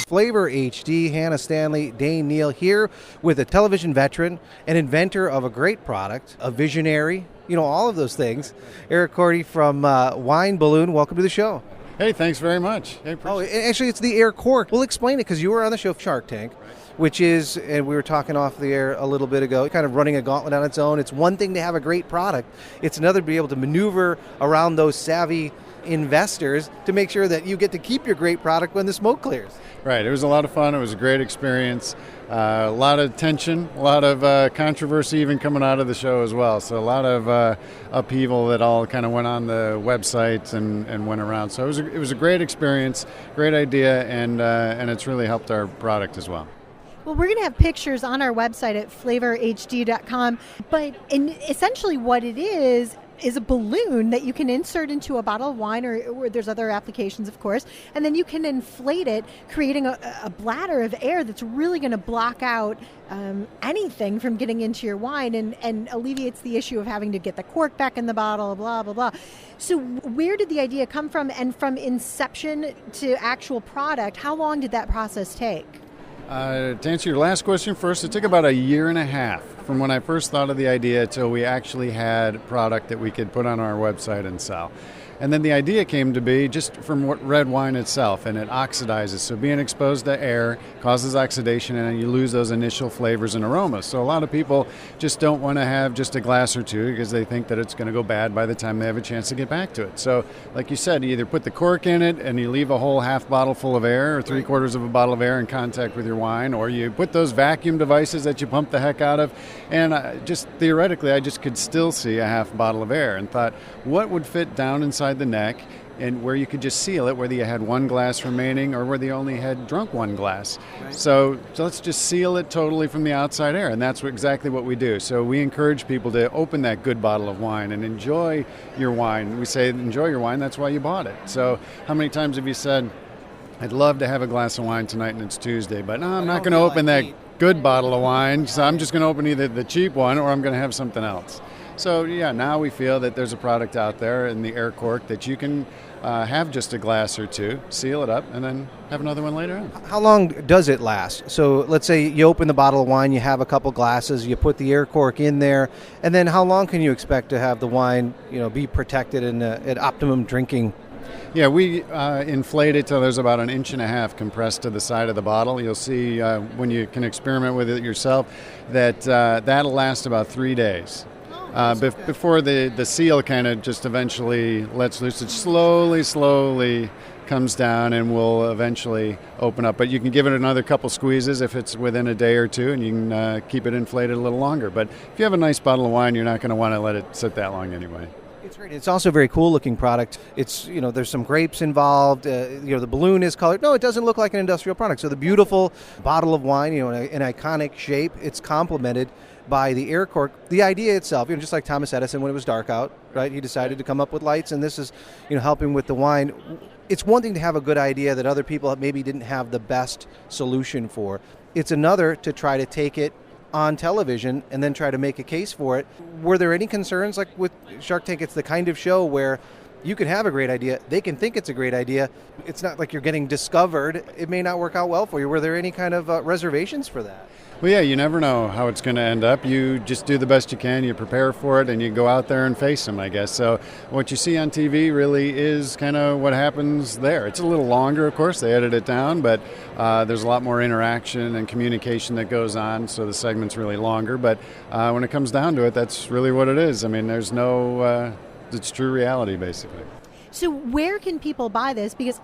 Flavor HD. Hannah, Stanley, Dane, Neal here with a television veteran, an inventor of a great product, a visionary, all of those things. Eric Corti from Wine Balloon. Welcome to the show. Hey, thanks very much. Hey, actually, it's the Air Cork. We'll explain it because you were on the show Shark Tank, which is, and we were talking off the air a little bit ago, kind of running a gauntlet on its own. It's one thing to have a great product. It's another to be able to maneuver around those savvy investors to make sure that you get to keep your great product when the smoke clears. Right. It was a lot of fun. It was a great experience. A lot of tension, a lot of controversy even coming out of the show as well. So a lot of upheaval that all kind of went on the websites and went around. So it was a great experience, great idea, and it's really helped our product as well. Well, we're going to have pictures on our website at FlavorHD.com, but essentially what it is a balloon that you can insert into a bottle of wine, or there's other applications, of course, and then you can inflate it, creating a bladder of air that's really going to block out anything from getting into your wine and alleviates the issue of having to get the cork back in the bottle, blah, blah, blah. So where did the idea come from? And from inception to actual product, how long did that process take? To answer your last question first, it took about a year and a half from when I first thought of the idea till we actually had product that we could put on our website and sell. And then the idea came to be just from red wine itself, and it oxidizes. So being exposed to air causes oxidation, and you lose those initial flavors and aromas. So a lot of people just don't want to have just a glass or two because they think that it's going to go bad by the time they have a chance to get back to it. So like you said, you either put the cork in it and you leave a whole half bottle full of air or 3/4 of a bottle of air in contact with your wine, or you put those vacuum devices that you pump the heck out of. And just theoretically, I just could still see a half bottle of air and thought, what would fit down inside the neck and where you could just seal it, whether you had one glass remaining or whether you only had drunk one glass. Right. So let's just seal it totally from the outside air, and that's exactly what we do. So we encourage people to open that good bottle of wine and enjoy your wine. We say enjoy your wine, that's why you bought it. So how many times have you said, I'd love to have a glass of wine tonight and it's Tuesday, but no, I'm not going to open that good bottle of wine, so I'm just going to open either the cheap one or I'm going to have something else. So yeah, now we feel that there's a product out there in the Air Cork that you can have just a glass or two, seal it up, and then have another one later on. How long does it last? So let's say you open the bottle of wine, you have a couple glasses, you put the Air Cork in there, and then how long can you expect to have the wine, be protected and at optimum drinking? Yeah, we inflate it till there's about 1.5 inches compressed to the side of the bottle. You'll see when you can experiment with it yourself that that'll last about 3 days. Before the seal kind of just eventually lets loose, it slowly comes down and will eventually open up. But you can give it another couple squeezes if it's within a day or two, and you can keep it inflated a little longer. But if you have a nice bottle of wine, you're not going to want to let it sit that long anyway. It's great. It's also a very cool looking product. It's, there's some grapes involved. The balloon is colored. No, it doesn't look like an industrial product. So the beautiful bottle of wine, an iconic shape, it's complemented by the Air Cork. The idea itself, just like Thomas Edison when it was dark out, right? He decided to come up with lights, and this is, helping with the wine. It's one thing to have a good idea that other people maybe didn't have the best solution for. It's another to try to take it on television and then try to make a case for it. Were there any concerns, like with Shark Tank? It's the kind of show where you can have a great idea, they can think it's a great idea. It's not like you're getting discovered. It may not work out well for you. Were there any kind of reservations for that? Well, yeah, you never know how it's going to end up. You just do the best you can, you prepare for it, and you go out there and face them, I guess. So what you see on TV really is kind of what happens there. It's a little longer, of course. They edit it down, but there's a lot more interaction and communication that goes on, so the segment's really longer. But when it comes down to it, that's really what it is. I mean, there's no... it's true reality, basically. So where can people buy this? Because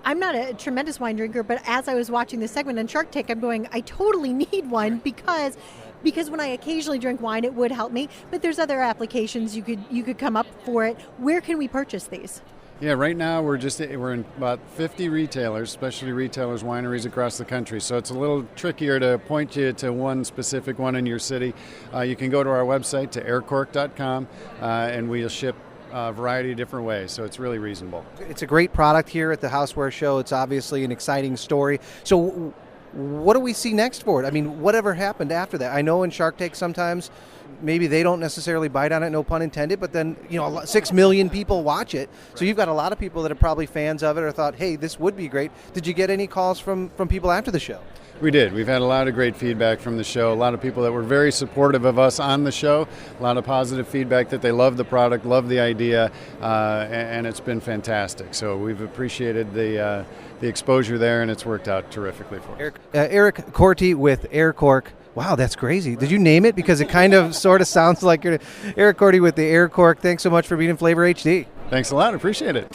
I'm not a tremendous wine drinker, but as I was watching this segment on Shark Tank, I'm going, I totally need one because when I occasionally drink wine, it would help me. But there's other applications you could come up for it. Where can we purchase these? Yeah, right now we're in about 50 retailers, specialty retailers, wineries across the country. So it's a little trickier to point you to one specific one in your city. You can go to our website, to aircork.com, and we'll ship a variety of different ways, so it's really reasonable. It's a great product here at the Houseware Show. It's obviously an exciting story. So What do we see next for it? I mean, whatever happened after that? I know in Shark Tank sometimes maybe they don't necessarily bite on it, no pun intended, but then 6 million people watch it. So you've got a lot of people that are probably fans of it or thought, hey, this would be great. Did you get any calls from people after the show? We did. We've had a lot of great feedback from the show. A lot of people that were very supportive of us on the show. A lot of positive feedback that they love the product, love the idea, and it's been fantastic. So we've appreciated the exposure there, and it's worked out terrifically for us. Eric Corti with Air Cork. Wow, that's crazy. Did you name it? Because it kind of sort of sounds like you're Eric Corti with the Air Cork. Thanks so much for being in Flavor HD. Thanks a lot. Appreciate it.